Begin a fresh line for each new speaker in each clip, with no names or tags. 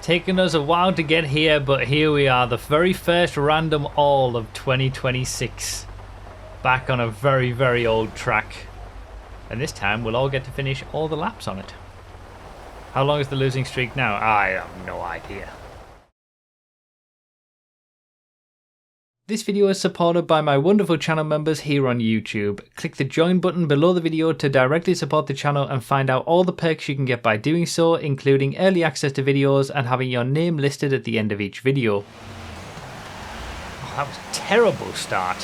taken us a while to get here, but here we are, the very first random all of 2026. Back on a very, very old track. And this time we'll all get to finish all the laps on it. How long is the losing streak now? I have no idea. This video is supported by my wonderful channel members here on YouTube. Click the join button below the video to directly support the channel and find out all the perks you can get by doing so, including early access to videos and having your name listed at the end of each video. Oh, that was a terrible start.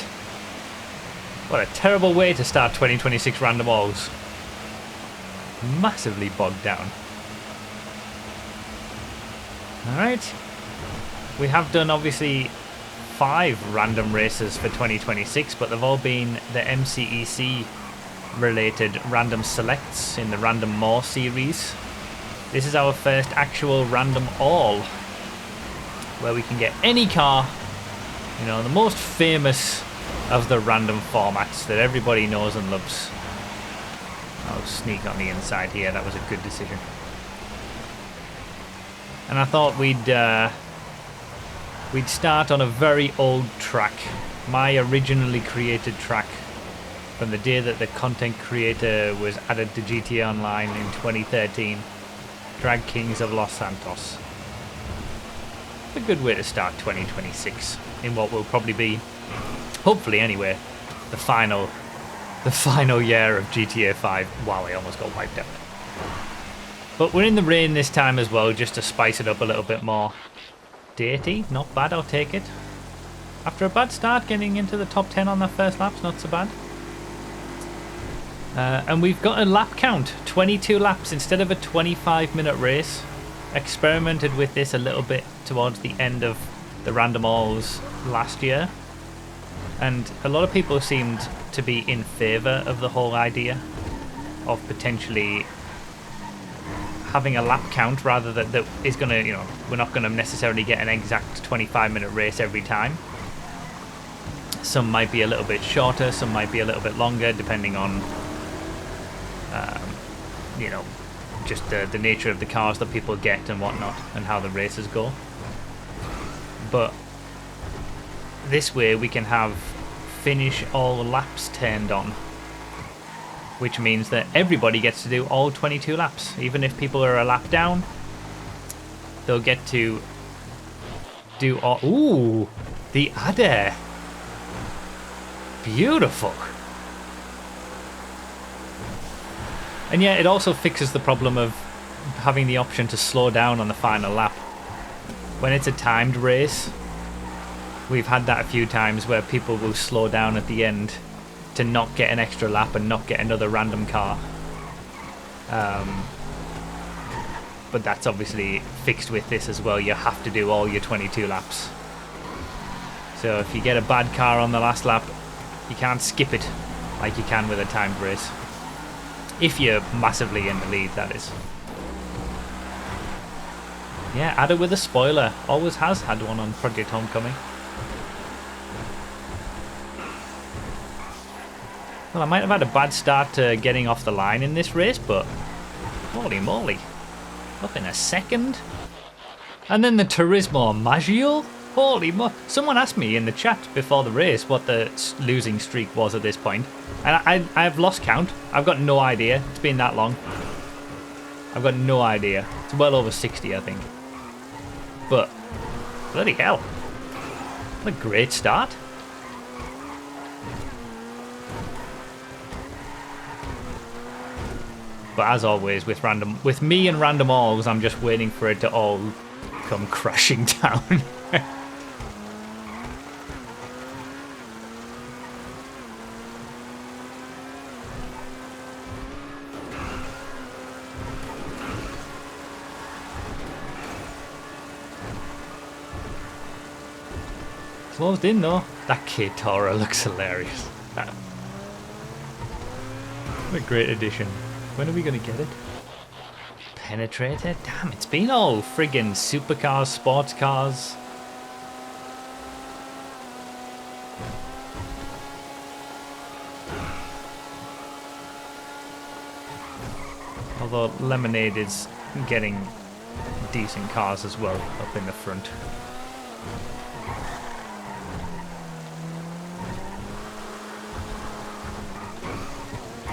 What a terrible way to start 2026 random alls. Massively bogged down. Alright. We have done obviously 5 random races for 2026, but they've all been the MCEC related random selects in the Random More series. This is our first actual random all where we can get any car, you know, the most famous of the random formats that everybody knows and loves. I'll sneak on the inside here, that was a good decision. And I thought we'd start on a very old track, my originally created track from the day that the content creator was added to GTA Online in 2013, Drag Kings of Los Santos. A good way to start 2026 in what will probably be, hopefully anyway, the final year of GTA 5. Wow, I almost got wiped out. But we're in the rain this time as well, just to spice it up a little bit more. Dirty, not bad, I'll take it. After a bad start, getting into the top 10 on that first lap's not so bad. And we've got a lap count, 22 laps instead of a 25-minute race. Experimented with this a little bit towards the end of the random alls last year. And a lot of people seemed to be in favour of the whole idea of potentially having a lap count rather that is going to, you know, we're not going to necessarily get an exact 25-minute race every time. Some might be a little bit shorter, some might be a little bit longer, depending on, you know, just the nature of the cars that people get and whatnot, and how the races go. But this way we can have finish all laps turned on, which means that everybody gets to do all 22 laps. Even if people are a lap down, they'll get to do all... Ooh, the adder. Beautiful. And yeah, it also fixes the problem of having the option to slow down on the final lap. When it's a timed race, we've had that a few times where people will slow down at the end to not get an extra lap and not get another random car. But that's obviously fixed with this as well. You have to do all your 22 laps. So if you get a bad car on the last lap, you can't skip it like you can with a timed race. If you're massively in the lead, that is. Yeah, Adder with a spoiler. Always has had one on Project Homecoming. Well, I might have had a bad start to getting off the line in this race, but holy moly. Up in a second. And then the Turismo Maggio. Holy mo... Someone asked me in the chat before the race what the losing streak was at this point. And I've lost count. I've got no idea. It's been that long. I've got no idea. It's well over 60, I think. But, bloody hell. What a great start. But as always, with me and random alls, I'm just waiting for it to all come crashing down. Closed in though. That K-Tora looks hilarious. What a great addition. When are we going to get it? Penetrator? Damn, it's been all friggin' supercars, sports cars. Although Lemonade is getting decent cars as well up in the front.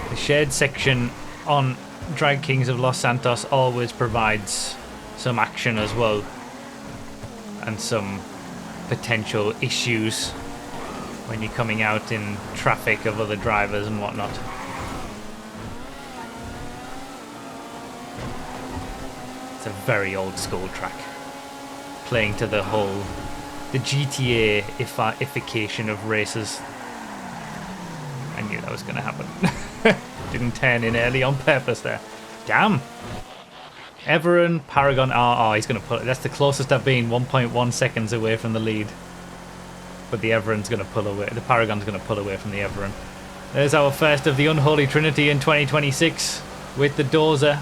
The shared section on Drag Kings of Los Santos always provides some action as well, and some potential issues when you're coming out in traffic of other drivers and whatnot. It's a very old school track, playing to the GTA-ification of races. I knew that was going to happen. Didn't turn in early on purpose there. Damn. Everon, Paragon, oh, he's going to pull it. That's the closest I've been, 1.1 seconds away from the lead. But the Everon's going to pull away. The Paragon's going to pull away from the Everon. There's our first of the Unholy Trinity in 2026 with the Dozer.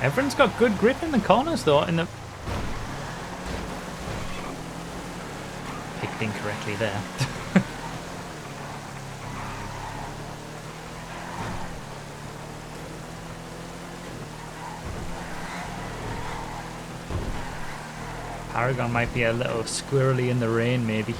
Everyone's got good grip in the corners though. Picked incorrectly there. Paragon might be a little squirrely in the rain, maybe.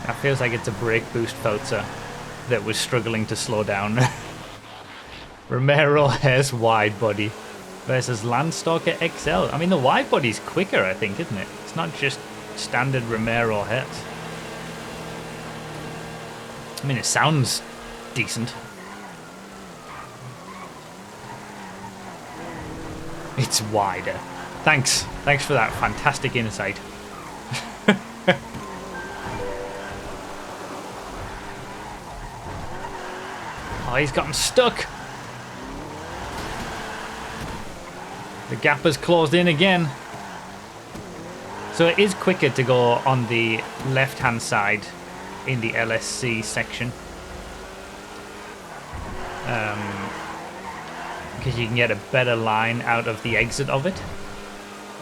That feels like it's a brake boost Feltzer that was struggling to slow down. Romero has wide body versus Landstalker XL. I mean, the wide body's quicker, I think, isn't it? It's not just standard Romero Hertz. I mean, it sounds decent. It's wider. Thanks. Thanks for that fantastic insight. Oh, he's gotten stuck. The gap has closed in again. So it is quicker to go on the left-hand side in the LSC section. Because you can get a better line out of the exit of it.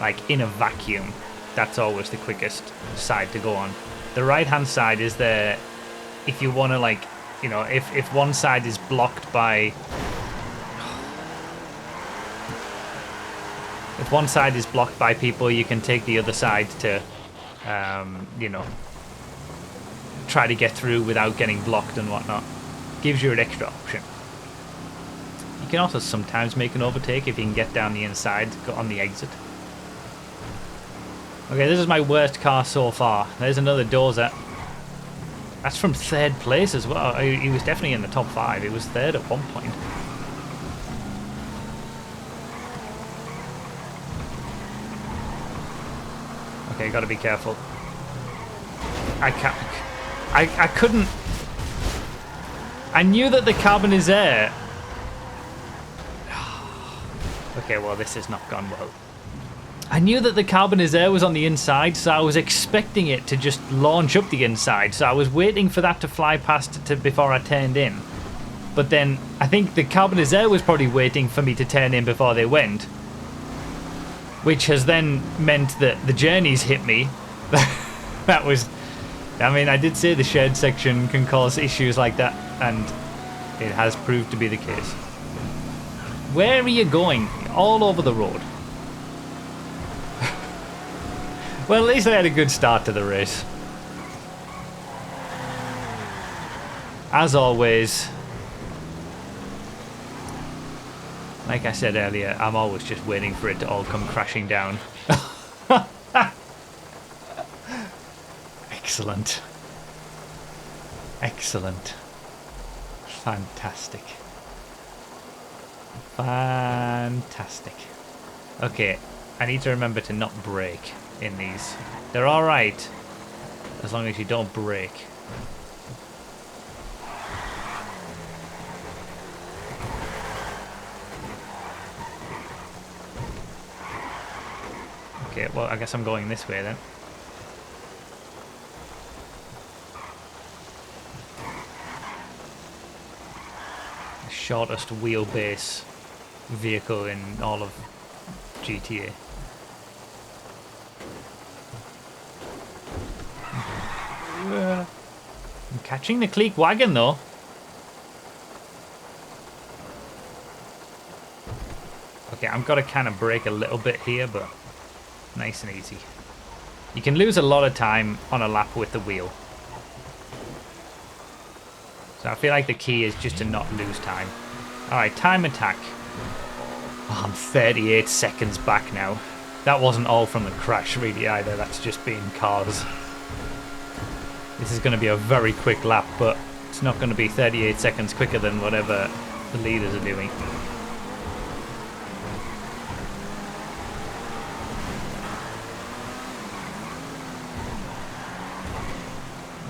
Like in a vacuum, that's always the quickest side to go on. The right-hand side is there if you want to, like, you know, if one side is blocked by... If one side is blocked by people, you can take the other side to, you know, try to get through without getting blocked and whatnot. Gives you an extra option. You can also sometimes make an overtake if you can get down the inside on the exit. Okay, this is my worst car so far. There's another Dozer. That's from third place as well. He was definitely in the top 5. He was third at one point. Okay, gotta be careful. I can't... I couldn't... I knew that the carbon is there. Okay, well, this has not gone well. I knew that the carbonizer was on the inside, so I was expecting it to just launch up the inside. So I was waiting for that to fly past before I turned in. But then I think the carbonizer was probably waiting for me to turn in before they went. Which has then meant that the journeys hit me. That was... I mean, I did say the shared section can cause issues like that, and it has proved to be the case. Where are you going? All over the road. Well, at least I had a good start to the race. As always, like I said earlier, I'm always just waiting for it to all come crashing down. Excellent. Excellent. Fantastic. Fantastic. Okay, I need to remember to not brake in these. They're alright, as long as you don't brake. Okay, well, I guess I'm going this way then. shortest wheelbase vehicle in all of GTA. I'm catching the clique wagon though. Okay, I've got to kind of brake a little bit here, but nice and easy. You can lose a lot of time on a lap with the wheel. So I feel like the key is just to not lose time. Alright, time attack. Oh, I'm 38 seconds back now. That wasn't all from the crash really either, that's just being cars. This is going to be a very quick lap, but it's not going to be 38 seconds quicker than whatever the leaders are doing.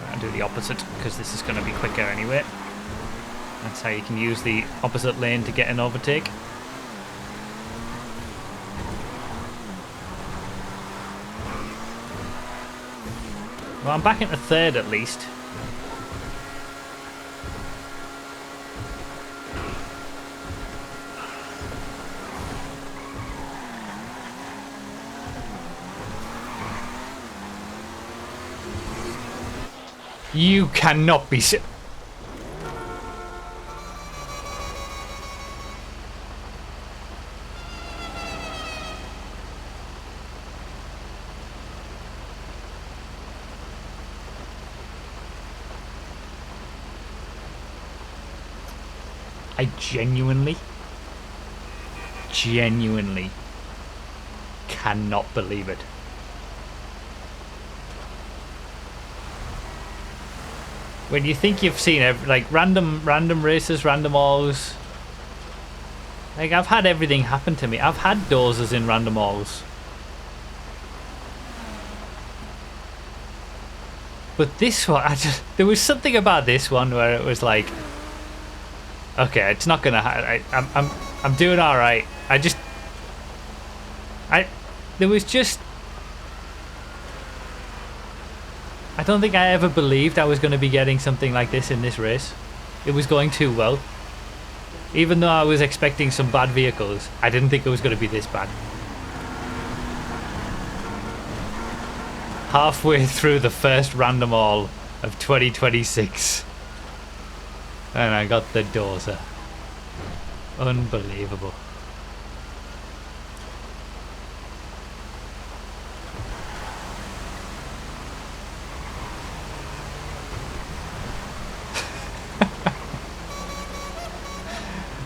I'll do the opposite because this is going to be quicker anyway. That's how you can use the opposite lane to get an overtake. Well, I'm back into third at least. You cannot be I genuinely cannot believe it. When you think you've seen like random races, random alls. Like I've had everything happen to me. I've had dozers in random alls. But this one, there was something about this one where it was like, okay, it's not gonna. I'm doing all right. There was just. I don't think I ever believed I was going to be getting something like this in this race. It was going too well. Even though I was expecting some bad vehicles, I didn't think it was going to be this bad. Halfway through the first random all of 2026. And I got the dozer. Unbelievable.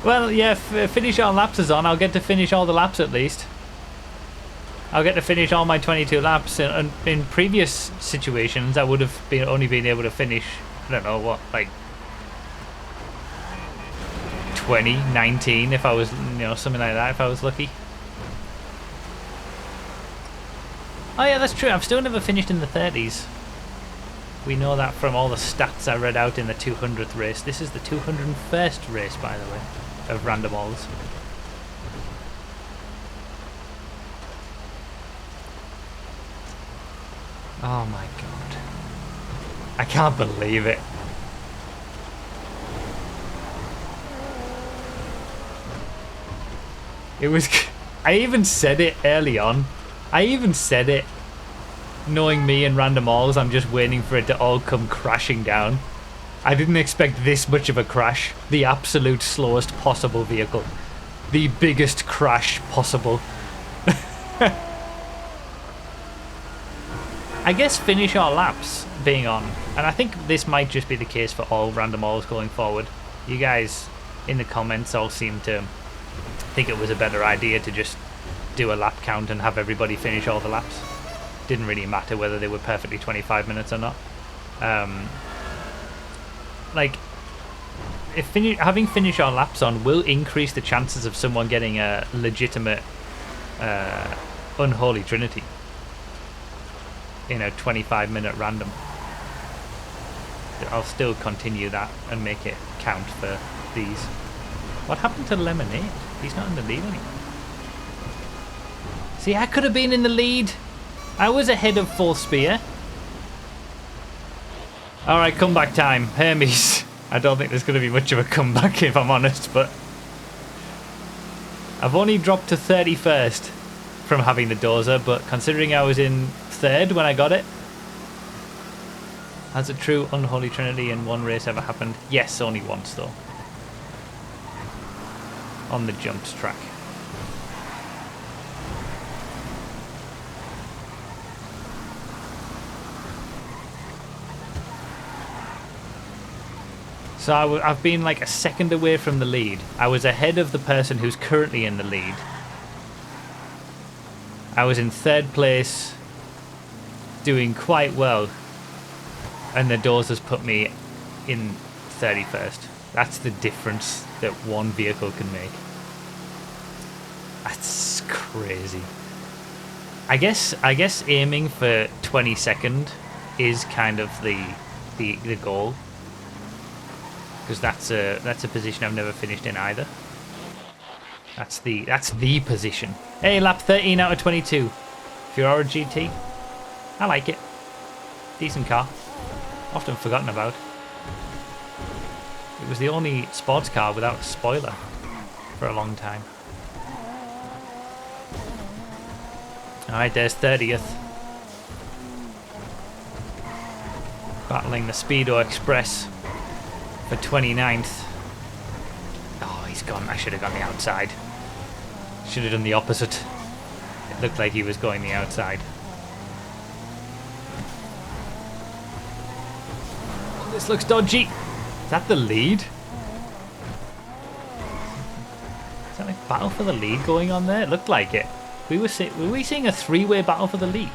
Well, yeah, finish all laps is on. I'll get to finish all the laps at least. I'll get to finish all my 22 laps. In previous situations, I would have only been able to finish, I don't know what, like 20, 19 if I was, something like that, if I was lucky. Oh yeah, that's true. I've still never finished in the 30s. We know that from all the stats I read out in the 200th race. This is the 201st race, by the way, of random alls. Oh my god. I can't believe it. It was... I even said it early on. I even said it. Knowing me and random alls, I'm just waiting for it to all come crashing down. I didn't expect this much of a crash. The absolute slowest possible vehicle. The biggest crash possible. I guess finish our laps being on. And I think this might just be the case for all random alls going forward. You guys in the comments all seem to think it was a better idea to just do a lap count and have everybody finish all the laps. Didn't really matter whether they were perfectly 25 minutes or not. Like, having finish our laps on will increase the chances of someone getting a legitimate unholy trinity in a 25-minute random. I'll still continue that and make it count for these. What happened to Lemonade? He's not in the lead anymore. See, I could have been in the lead. I was ahead of Full Spear. Alright, comeback time. Hermes. I don't think there's going to be much of a comeback if I'm honest, but I've only dropped to 31st from having the dozer, but considering I was in 3rd when I got it, has a true unholy trinity in one race ever happened? Yes, only once though. On the jumps track. So I've been like a second away from the lead. I was ahead of the person who's currently in the lead. I was in 3rd place, doing quite well. And the dozers put me in 31st. That's the difference that one vehicle can make. That's crazy. I guess aiming for 22nd is kind of the goal. Because that's a position I've never finished in either. That's the position. Hey, lap 13 out of 22. Fiora GT. I like it. Decent car. Often forgotten about. It was the only sports car without a spoiler for a long time. Alright, there's 30th. Battling the Speedo Express for 29th. Oh, he's gone. I should have gone the outside. Should have done the opposite. It looked like he was going the outside. Oh, this looks dodgy. Is that the lead? Is that like battle for the lead going on there? It looked like it. Were we seeing a 3-way battle for the lead?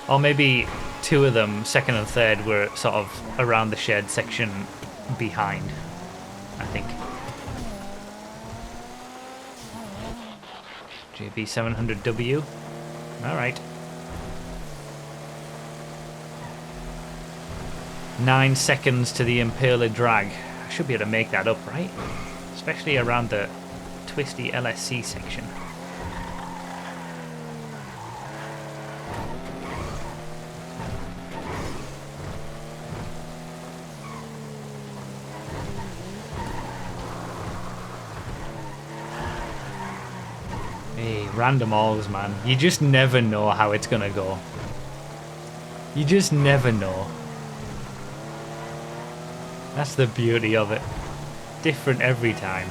Or maybe 2 of them, 2nd and 3rd, were sort of around the shared section behind, I think. JB700W. Alright. 9 seconds to the Impaler drag. I should be able to make that up, right? Especially around the twisty LSC section. Hey, random alls, man. You just never know how it's gonna go. You just never know. That's the beauty of it. Different every time.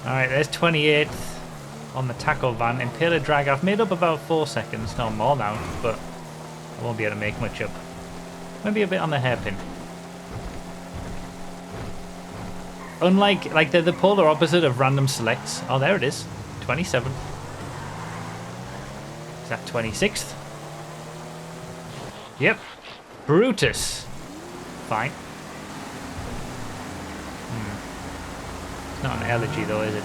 Alright, there's 28th on the tackle van. Impaler drag, I've made up about 4 seconds. No, more now, but I won't be able to make much up. Maybe a bit on the hairpin. Unlike, like, they're the polar opposite of random selects. Oh, there it is. 27th. Is that 26th? Yep. Brutus. Fine. It's not an elegy though, is it?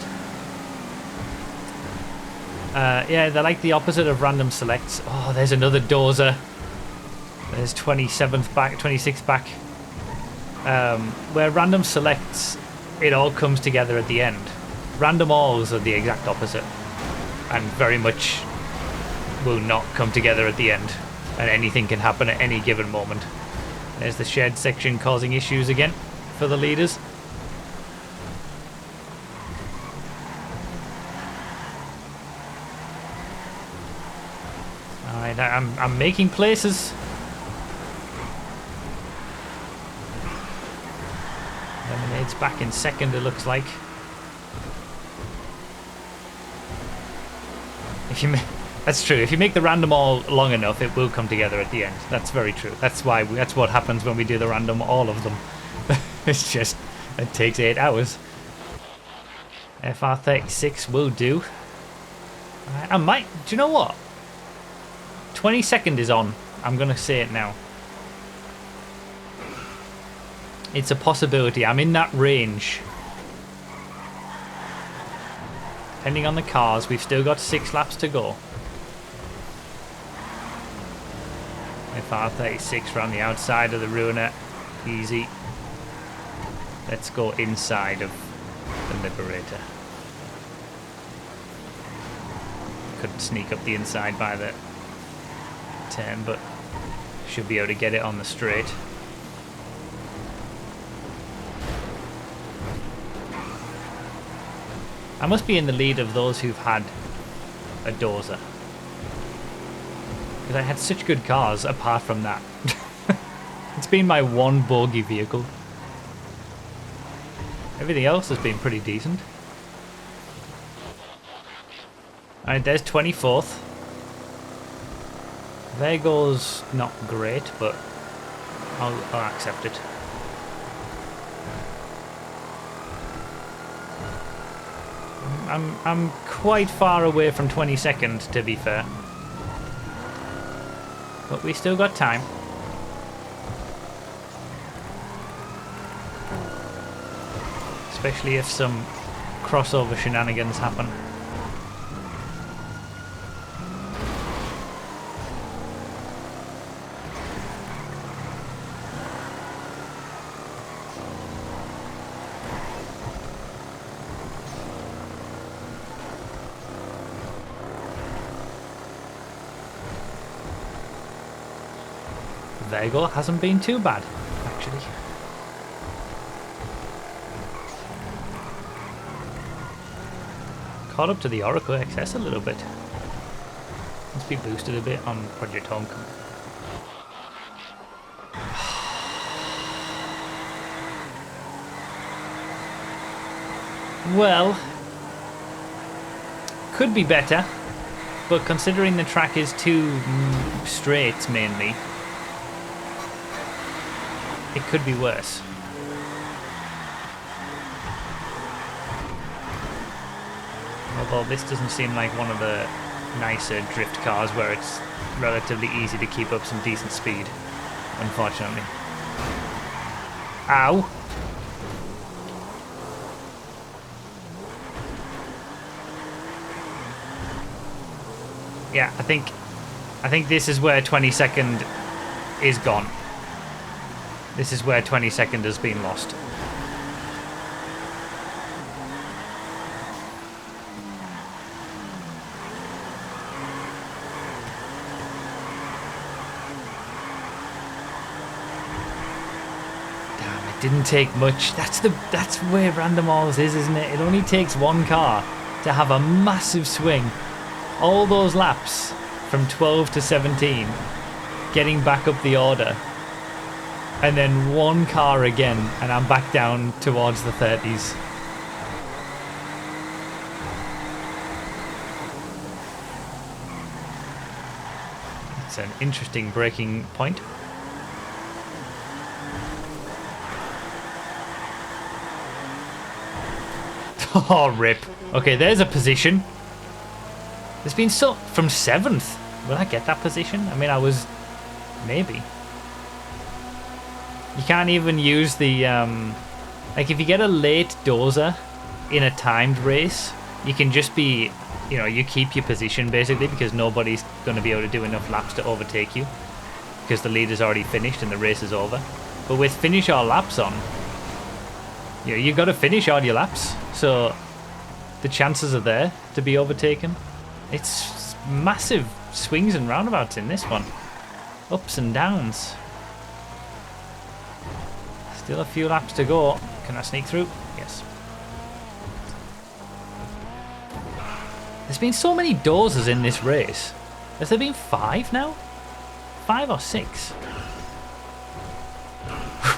Yeah, they're like the opposite of random selects. Oh, there's another dozer. There's 27th back, 26th back. Where random selects, it all comes together at the end. Random alls are the exact opposite. And very much will not come together at the end. And anything can happen at any given moment. There's the shed section causing issues again for the leaders. Alright, I'm making places. Lemonade's back in 2nd, it looks like. That's true. If you make the random all long enough, it will come together at the end. That's very true. That's what happens when we do the random all of them. It's just, it takes 8 hours. FR36 will do. I might, do you know what? 22nd is on. I'm going to say it now. It's a possibility. I'm in that range. Depending on the cars, we've still got 6 laps to go. FR36 around the outside of the Ruiner. Easy. Let's go inside of the Liberator. Couldn't sneak up the inside by the turn, but should be able to get it on the straight. I must be in the lead of those who've had a dozer. Because I had such good cars apart from that. It's been my one bogey vehicle. Everything else has been pretty decent. Alright, there's 24th. There goes not great, but I'll accept it. I'm quite far away from 22nd, to be fair. But we still got time. Especially if some crossover shenanigans happen. Vego hasn't been too bad, actually. Caught up to the Oracle XS a little bit. Must be boosted a bit on Project Homecoming. Well, could be better, but considering the track is two straights mainly, it could be worse. Although this doesn't seem like one of the nicer drift cars where it's relatively easy to keep up some decent speed, unfortunately. Ow! Yeah, I think this is where 22nd is gone. This is where 22nd has been lost. Damn, it didn't take much. That's where Random Alls is, isn't it? It only takes one car to have a massive swing. All those laps from 12 to 17, getting back up the order. And then one car again, and I'm back down towards the 30s. It's an interesting breaking point. Oh, rip. Okay, there's a position. There's been so... from 7th. Will I get that position? I mean, I was... maybe. You can't even use the, like if you get a late dozer in a timed race, you can just be, you know, you keep your position basically because nobody's going to be able to do enough laps to overtake you because the leader's already finished and the race is over. But with finish all laps on, you know, you've got to finish all your laps, so the chances are there to be overtaken. It's massive swings and roundabouts in this one. Ups and downs. Still a few laps to go. Can I sneak through? Yes. There's been so many dozers in this race. Has there been 5 now? 5 or 6?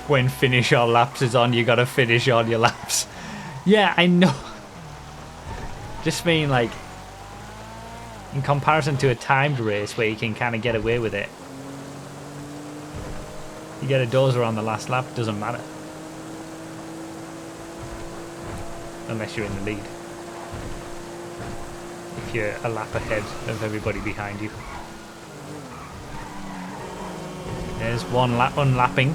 When finish all laps is on, you gotta finish all your laps. Yeah, I know. Just mean like, in comparison to a timed race where you can kind of get away with it. You get a dozer on the last lap, doesn't matter. Unless you're in the lead. If you're a lap ahead of everybody behind you. There's one lap unlapping.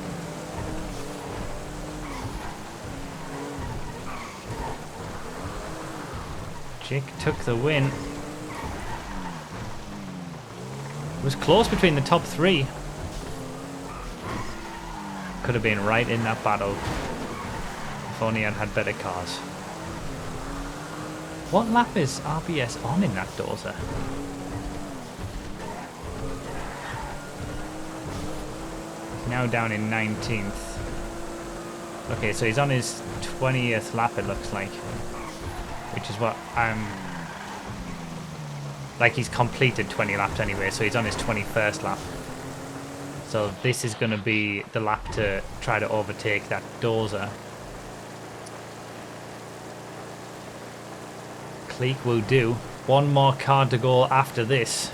Jake took the win. It was close between the top 3. Could have been right in that battle if only I'd had better cars. What lap is RBS on in that dozer? He's now down in 19th. Okay, so he's on his 20th lap it looks like. which is what I'm... Like, he's completed 20 laps anyway, so he's on his 21st lap. So this is going to be the lap to try to overtake that dozer. Cleek will do. One more car to go after this.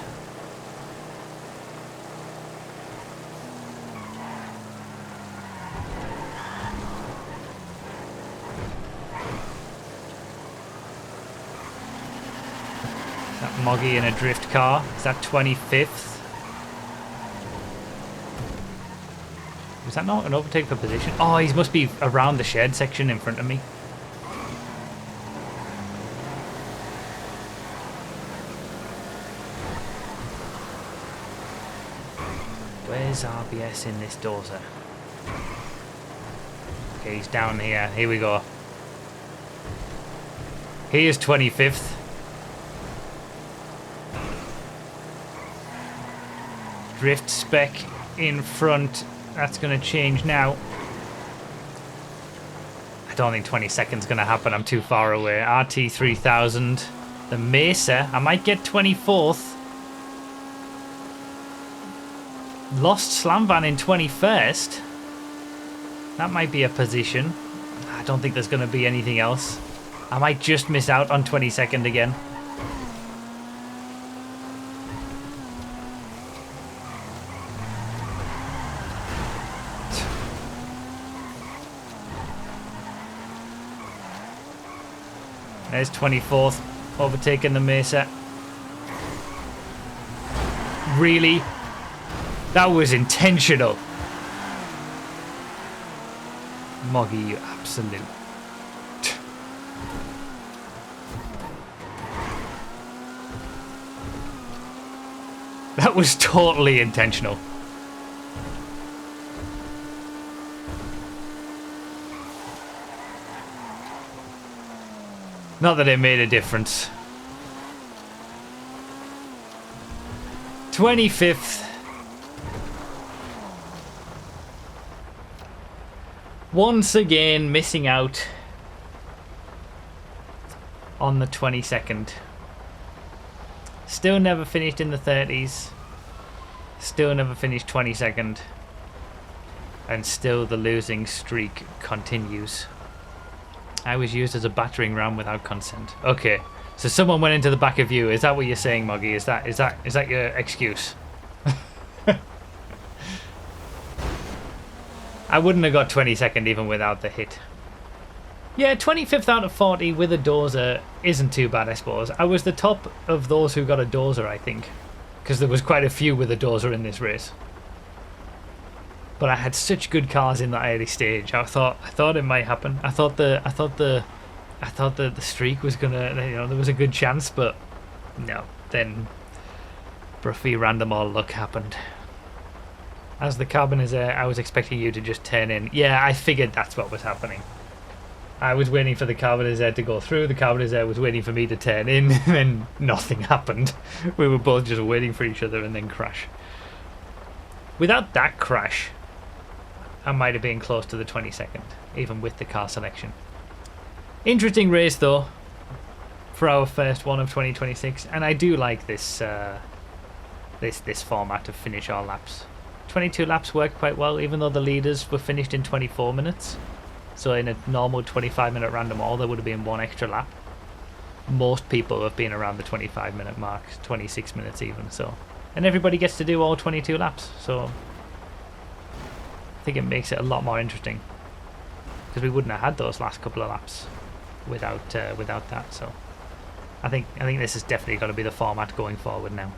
Moggy in a drift car. Is that 25th? Was that not an overtake for position? Oh, he must be around the shed section in front of me. Where's RBS in this dozer? Okay, he's down here. Here we go. He is 25th. Drift spec in front. That's going to change now. I don't think 20 seconds going to happen. I'm too far away. RT3000. The Mesa. I might get 24th. Lost Slam Van in 21st. That might be a position. I don't think there's going to be anything else. I might just miss out on 22nd again. There's 24th, overtaking the Mesa. Really? That was intentional. Moggy, you absolute. That was totally intentional. Not that it made a difference. 25th. Once again missing out on the 22nd. Still never finished in the 30s. Still never finished 22nd. And still the losing streak continues. I was used as a battering ram without consent. Okay, so someone went into the back of you. Is that what you're saying, Moggy? Is that your excuse? I wouldn't have got 22nd even without the hit. Yeah, 25th out of 40 with a dozer isn't too bad, I suppose. I was the top of those who got a dozer, I think, because there was quite a few with a dozer in this race. But I had such good cars in that early stage. I thought it might happen. I thought the streak was gonna, you know, there was a good chance, but no. Then Bruffy random all luck happened. As the Carbonizer, I was expecting you to just turn in. Yeah, I figured that's what was happening. I was waiting for the Carbonizer to go through. The Carbonizer was waiting for me to turn in, and then nothing happened. We were both just waiting for each other and then crash. Without that crash, I might have been close to the 22nd, even with the car selection. Interesting race though, for our first one of 2026, and I do like this this format of finish all laps. 22 laps worked quite well, even though the leaders were finished in 24 minutes. So in a normal 25-minute random all, there would have been one extra lap. Most people have been around the 25-minute mark, 26 minutes even. So, and everybody gets to do all 22 laps. So I think it makes it a lot more interesting, because we wouldn't have had those last couple of laps without that. So I think this is definitely going to be the format going forward now.